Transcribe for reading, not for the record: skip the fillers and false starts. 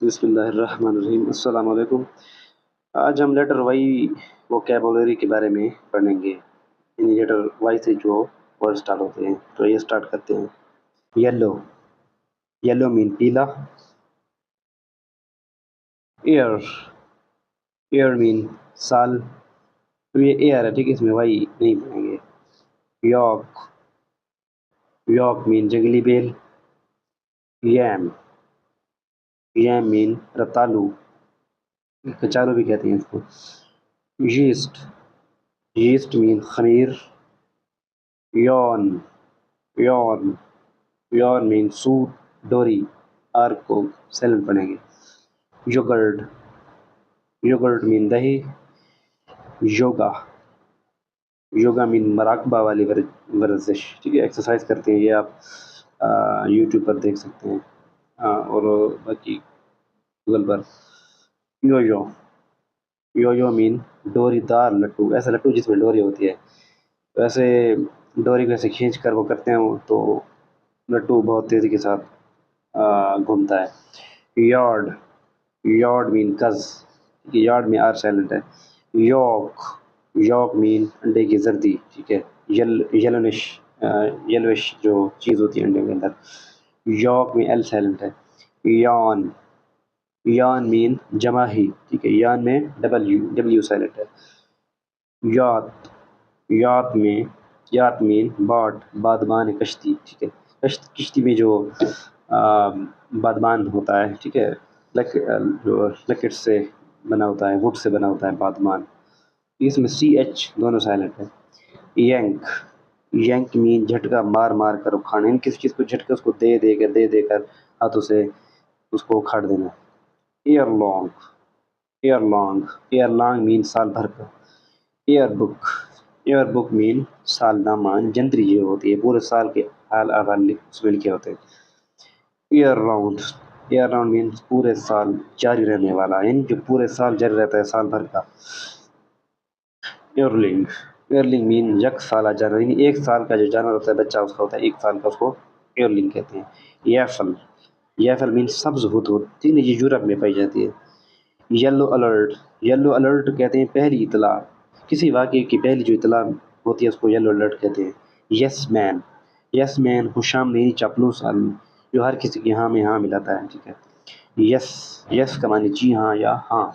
بسم اللہ الرحمن الرحیم، السلام علیکم۔ آج ہم لیٹر وائی ووکیبولری کے بارے میں پڑھیں گے، یعنی لیٹر وائی سے جو ورڈ اسٹارٹ ہوتے ہیں۔ تو یہ اسٹارٹ کرتے ہیں۔ یلو، یلو مین پیلا۔ ایئر، ایئر مین سال۔ تو یہ ایئر ہے، ٹھیک ہے، اس میں وائی نہیں پڑھیں گے۔ یاک، یاک مین جنگلی بیل۔ یم، یم مین رتالو، کچالو بھی کہتے ہیں اس کو۔ یسٹ، یسٹ مین خمیر۔ یون، یون، یون مین سوت، ڈوری، آر کو سیلن پڑھیں گے۔ یوگرٹ، یوگرٹ مین دہی۔ یوگا، یوگا مین مراقبہ والی ورزش، ٹھیک ہے، ایکسرسائز کرتے ہیں، یہ آپ یوٹیوب پر دیکھ سکتے ہیں، اور باقی گوگل پر۔ یو یو، یو یو مین ڈوری دار لٹو، ایسا لٹو جس میں ڈوری ہوتی ہے، ویسے ڈوری کو ایسے کھینچ کر وہ کرتے ہیں، وہ تو لٹو بہت تیزی کے ساتھ گھومتا ہے۔ یارڈ، یارڈ مین گز، یارڈ میں آر سائلنٹ ہے۔ یوک، یوک مین انڈے کی زردی، ٹھیک ہے، یلونش، یلوش جو چیز ہوتی ہے انڈے کے اندر۔ یوک میں ایل سائلنٹ ہے۔ یان، یان مین جمع ہی، ٹھیک ہے، یان میں ڈبلیو سائلنٹ ہے۔ یات، یات میں، یات مین باٹ، بادبان کشتی، ٹھیک ہے، کشتی میں جو بادبان ہوتا ہے، ٹھیک ہے، جو لکڑ سے بنا ہوتا ہے، وڈ سے بنا ہوتا ہے بادمان، اس میں سی ایچ دونوں سائلنٹ ہے۔ ینک، ینک مین جھٹکا مار مار کر اکھاڑنا، یعنی کسی چیز کو جھٹکا اس کو دے کر ہاتھوں سے اس کو اکھاڑ دینا۔ Year long, year long, year long مین سال بھر کا۔ ایئر بک، ایئر بک مین سال نامہ، جنتری جو ہوتی ہے پورے سال کے حال احوال اس میں لکھے ہوتے ہیں۔ ایئر راؤنڈ، ایئر راؤنڈ مین پورے سال جاری رہنے والا، یعنی جو پورے سال جاری رہتا ہے، سال بھر کا۔ ایئرلنگ، ایئرلنگ مین یک سالہ جانور، یعنی ایک سال کا جو جانور ہوتا ہے، بچہ اس کا ہوتا ہے ایک سال کا، اس کو ایئرلنگ کہتے ہیں۔ ییفل، ییفل مین سبز ہدہد، ٹھیک ہے، یہ یورپ میں پائی جاتی ہے۔ یلو الرٹ، یلو الرٹ کہتے ہیں پہلی اطلاع، کسی واقعے کی پہلی جو اطلاع ہوتی ہے اس کو یلو الرٹ کہتے ہیں۔ یس مین، یس مین خوشام نہیں چاپلوس آدمی، جو ہر کسی کی ہاں میں ہاں ملاتا ہے، ٹھیک ہے۔ یس، یس کا معنی جی ہاں یا ہاں،